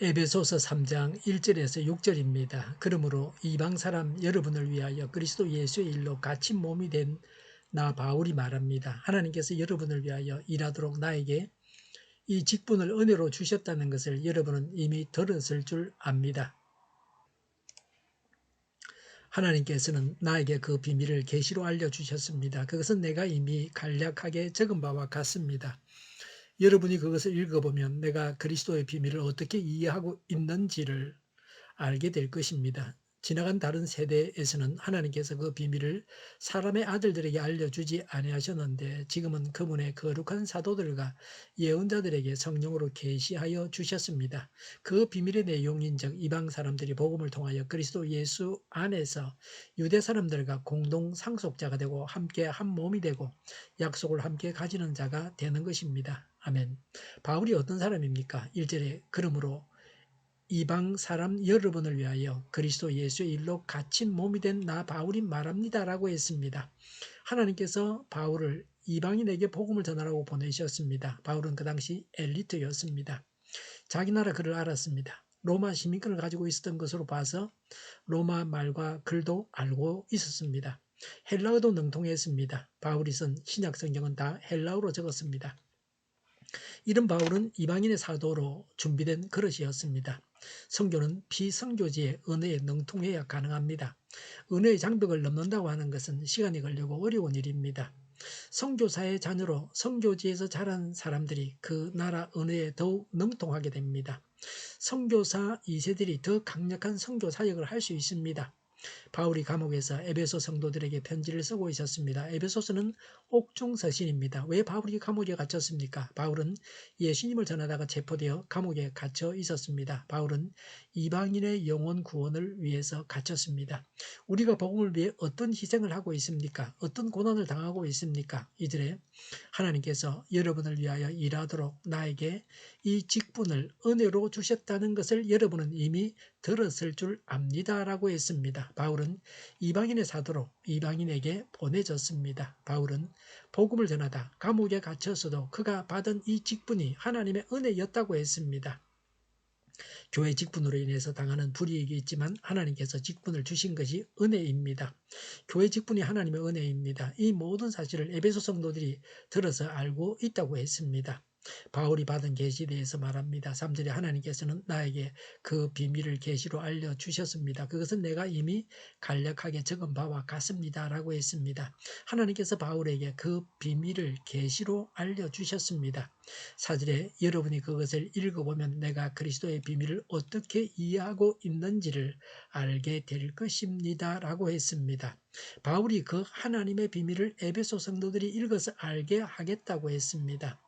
에베소서 3장 1절에서 6절입니다. 그러므로 이방 사람 여러분을 위하여 그리스도 예수의 일로 갇힌 몸이 된 나 바울이 말합니다. 하나님께서 여러분을 위하여 일하도록 나에게 이 직분을 은혜로 주셨다는 것을 여러분은 이미 들었을 줄 압니다. 하나님께서는 나에게 그 비밀을 계시로 알려주셨습니다. 그것은 내가 이미 간략하게 적은 바와 같습니다. 여러분이 그것을 읽어보면 내가 그리스도의 비밀을 어떻게 이해하고 있는지를 알게 될 것입니다. 지나간 다른 세대에서는 하나님께서 그 비밀을 사람의 아들들에게 알려주지 아니하셨는데 지금은 그분의 거룩한 사도들과 예언자들에게 성령으로 계시하여 주셨습니다. 그 비밀의 내용인즉 이방 사람들이 복음을 통하여 그리스도 예수 안에서 유대 사람들과 공동 상속자가 되고 함께 한 몸이 되고 약속을 함께 가지는 자가 되는 것입니다. 아멘. 바울이 어떤 사람입니까? 1절에 그러므로 이방 사람 여러분을 위하여 그리스도 예수의 일로 갇힌 몸이 된 나 바울이 말합니다라고 했습니다. 하나님께서 바울을 이방인에게 복음을 전하라고 보내셨습니다. 바울은 그 당시 엘리트였습니다. 자기 나라 글을 알았습니다. 로마 시민권을 가지고 있었던 것으로 봐서 로마 말과 글도 알고 있었습니다. 헬라어도 능통했습니다. 바울이 쓴 신약 성경은 다 헬라어로 적었습니다. 이런 바울은 이방인의 사도로 준비된 그릇이었습니다. 선교는 비선교지의 은혜에 능통해야 가능합니다. 은혜의 장벽을 넘는다고 하는 것은 시간이 걸리고 어려운 일입니다. 선교사의 자녀로 선교지에서 자란 사람들이 그 나라 은혜에 더욱 능통하게 됩니다. 선교사 2세들이 더 강력한 선교 사역을 할 수 있습니다. 바울이 감옥에서 에베소 성도들에게 편지를 쓰고 있었습니다. 에베소서는 옥중서신입니다. 왜 바울이 감옥에 갇혔습니까? 바울은 예수님을 전하다가 체포되어 감옥에 갇혀 있었습니다. 바울은 이방인의 영혼 구원을 위해서 갇혔습니다. 우리가 복음을 위해 어떤 희생을 하고 있습니까? 어떤 고난을 당하고 있습니까? 이들의 하나님께서 여러분을 위하여 일하도록 나에게 이 직분을 은혜로 주셨다는 것을 여러분은 이미 들었을 줄 압니다라고 했습니다. 바울은 이방인의 사도로 이방인에게 보내졌습니다. 바울은 복음을 전하다 감옥에 갇혔어도 그가 받은 이 직분이 하나님의 은혜였다고 했습니다. 교회 직분으로 인해서 당하는 불이익이 있지만 하나님께서 직분을 주신 것이 은혜입니다. 교회 직분이 하나님의 은혜입니다. 이 모든 사실을 에베소 성도들이 들어서 알고 있다고 했습니다. 바울이 받은 계시에 대해서 말합니다. 3절에 하나님께서는 나에게 그 비밀을 계시로 알려주셨습니다. 그것은 내가 이미 간략하게 적은 바와 같습니다. 라고 했습니다. 하나님께서 바울에게 그 비밀을 계시로 알려주셨습니다. 4절에 여러분이 그것을 읽어보면 내가 그리스도의 비밀을 어떻게 이해하고 있는지를 알게 될 것입니다. 라고 했습니다. 바울이 그 하나님의 비밀을 에베소 성도들이 읽어서 알게 하겠다고 했습니다.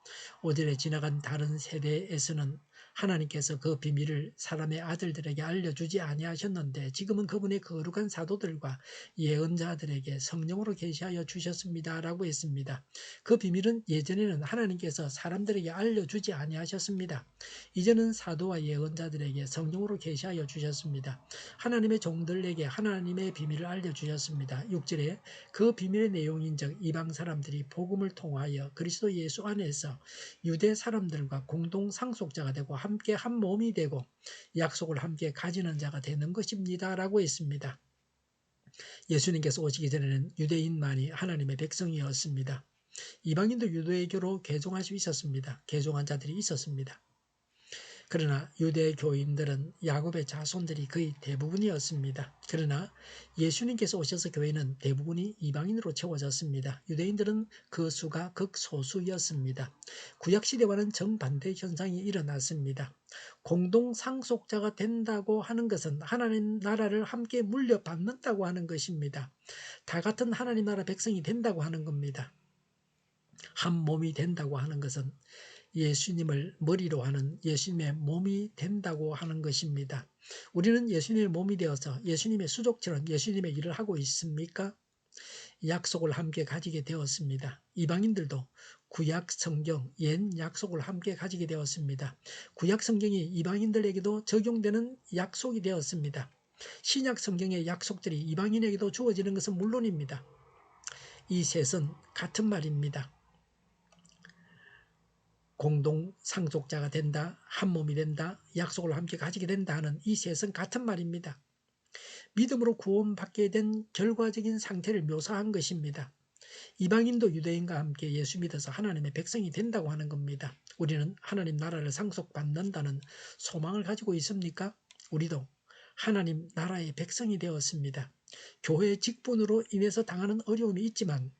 5절에 지나간 다른 세대에서는 하나님께서 그 비밀을 사람의 아들들에게 알려주지 아니하셨는데 지금은 그분의 거룩한 사도들과 예언자들에게 성령으로 계시하여 주셨습니다. 라고 했습니다. 그 비밀은 예전에는 하나님께서 사람들에게 알려주지 아니하셨습니다. 이제는 사도와 예언자들에게 성령으로 계시하여 주셨습니다. 하나님의 종들에게 하나님의 비밀을 알려주셨습니다. 6절에 그 비밀의 내용인즉 이방 사람들이 복음을 통하여 그리스도 예수 안에서 유대 사람들과 공동 상속자가 되고 함께 한 몸이 되고 약속을 함께 가지는 자가 되는 것입니다. 라고 했습니다. 예수님께서 오시기 전에는 유대인만이 하나님의 백성이었습니다. 이방인도 유대교로 개종할 수 있었습니다. 개종한 자들이 있었습니다. 그러나 유대 교인들은 야곱의 자손들이 거의 대부분이었습니다. 그러나 예수님께서 오셔서 교회는 대부분이 이방인으로 채워졌습니다. 유대인들은 그 수가 극소수였습니다. 구약시대와는 정반대 현상이 일어났습니다. 공동 상속자가 된다고 하는 것은 하나님 나라를 함께 물려받는다고 하는 것입니다. 다 같은 하나님 나라 백성이 된다고 하는 겁니다. 한 몸이 된다고 하는 것은 예수님을 머리로 하는 예수님의 몸이 된다고 하는 것입니다. 우리는 예수님의 몸이 되어서 예수님의 수족처럼 예수님의 일을 하고 있습니까? 약속을 함께 가지게 되었습니다. 이방인들도 구약 성경, 옛 약속을 함께 가지게 되었습니다. 구약 성경이 이방인들에게도 적용되는 약속이 되었습니다. 신약 성경의 약속들이 이방인에게도 주어지는 것은 물론입니다. 이 셋은 같은 말입니다. 공동 상속자가 된다, 한 몸이 된다, 약속을 함께 가지게 된다 하는 이 셋은 같은 말입니다. 믿음으로 구원받게 된 결과적인 상태를 묘사한 것입니다. 이방인도 유대인과 함께 예수 믿어서 하나님의 백성이 된다고 하는 겁니다. 우리는 하나님 나라를 상속받는다는 소망을 가지고 있습니까? 우리도 하나님 나라의 백성이 되었습니다. 교회의 직분으로 인해서 당하는 어려움이 있지만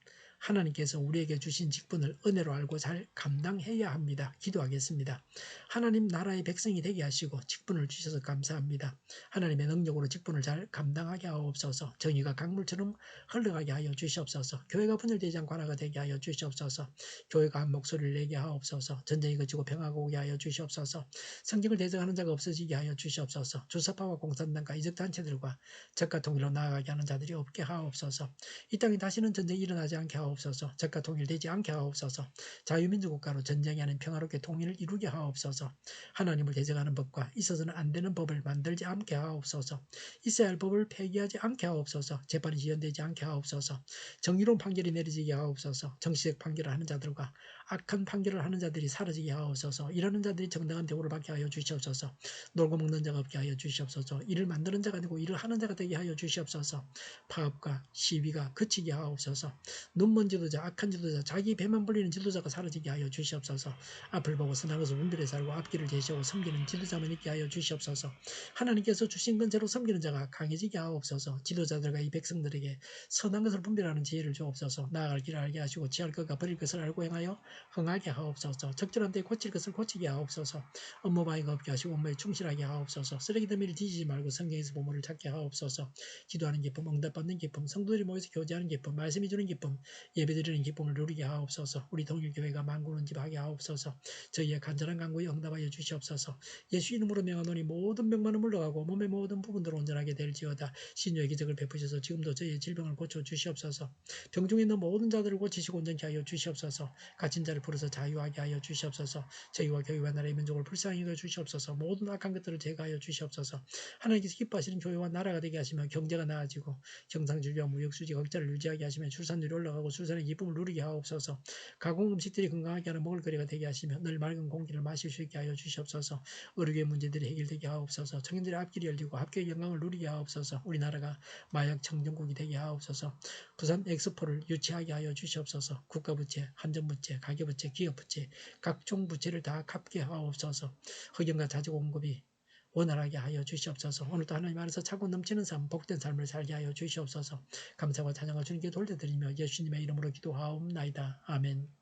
하나님께서 우리에게 주신 직분을 은혜로 알고 잘 감당해야 합니다. 기도하겠습니다. 하나님 나라의 백성이 되게 하시고 직분을 주셔서 감사합니다. 하나님의 능력으로 직분을 잘 감당하게 하옵소서. 정의가 강물처럼 흘러가게 하여 주시옵소서. 교회가 분열되지 않고 하나가 되게 하여 주시옵소서. 교회가 한 목소리를 내게 하옵소서. 전쟁이 그치고 평화가 오게 하여 주시옵소서. 성경을 대적하는 자가 없어지게 하여 주시옵소서. 주사파와 공산당과 이적단체들과 적과 통일로 나아가게 하는 자들이 없게 하옵소서. 이 땅에 다시는 전쟁이 일어나지 않게 하옵소서. 적과 통일되지 않게 하옵소서. 자유민주 국가로 전쟁이 아닌 평화롭게 통일을 이루게 하옵소서. 하나님을 대적하는 법과 있어서는 안 되는 법을 만들지 않게 하옵소서. 있어야 할 법을 폐기하지 않게 하옵소서. 재판이 지연되지 않게 하옵소서. 정의로운 판결이 내려지게 하옵소서. 정치적 판결을 하는 자들과 악한 판결을 하는 자들이 사라지게 하옵소서. 일하는 자들이 정당한 대우를 받게 하여 주시옵소서. 놀고 먹는 자가 없게 하여 주시옵소서. 일을 만드는 자가 되고 일을 하는 자가 되게 하여 주시옵소서. 파업과 시위가 그치게 하옵소서. 눈먼 지도자, 악한 지도자, 자기 배만 불리는 지도자가 사라지게 하여 주시옵소서. 앞을 보고 선한 것을 분별해 살고 앞길을 제시하고 섬기는 지도자만 있게 하여 주시옵소서. 하나님께서 주신 건제로 섬기는 자가 강해지게 하옵소서. 지도자들과 이 백성들에게 선한 것을 분별하는 지혜를 주옵소서. 나아갈 길을 알게 하시고 취할 것과 버릴 것을 알고 행하여 흥하게 하옵소서. 적절한 때에 고칠 것을 고치게 하옵소서. 업무 방해가 없게 하시고 업무에 충실하게 하옵소서. 쓰레기 더미를 뒤지지 말고 성경에서 보물을 찾게 하옵소서. 기도하는 기쁨, 응답받는 기쁨, 성도들이 모여서 교제하는 기쁨, 말씀이 주는 기쁨, 예배드리는 기쁨을 누리게 하옵소서. 우리 동일교회가 만구는 집 하게 하옵소서. 저희의 간절한 간구에 응답하여 주시옵소서. 예수 이름으로 명하노니 모든 병만은 물러가고 몸의 모든 부분들을 온전하게 될지어다. 신유의 기적을 베푸셔서 지금도 저희의 질병을 고쳐 주시옵소서. 병중에 있는 모든 자들을 고치시고 온전케 하여 주시옵소서. 갇힌 자를 풀어서 자유하게 하여 주시옵소서. 저희와 교회와 나라의 민족을 불쌍히 여겨 주시옵소서. 모든 악한 것들을 제거하여 주시옵소서. 하나님께서 기뻐하시는 교회와 나라가 되게 하시며 경제가 나아지고 경상진료와 무역수지 적자를 유지하게 하시며 출산율이 올라가고 출산의 기쁨을 누리게 하옵소서. 가공 음식들이 건강하게 하는 먹을거리가 되게 하시며 늘 맑은 공기를 마실 수 있게 하여 주시옵소서. 의료의 문제들이 해결되게 하옵소서. 청년들의 앞길이 열리고 합격의 영광을 누리게 하옵소서. 우리나라가 마약 청정국이 되게 하옵소서. 부산 엑스포를 유치하게 하여 주시옵소서. 국가부채, 한전부채, 가계부채, 기업부채, 각종 부채를 다 갚게 하옵소서. 흑연과 자주공급이 원활하게 하여 주시옵소서. 오늘도 하나님 안에서 차고 넘치는 삶, 복된 삶을 살게 하여 주시옵소서. 감사와 찬양을 주님께 돌려드리며 예수님의 이름으로 기도하옵나이다. 아멘.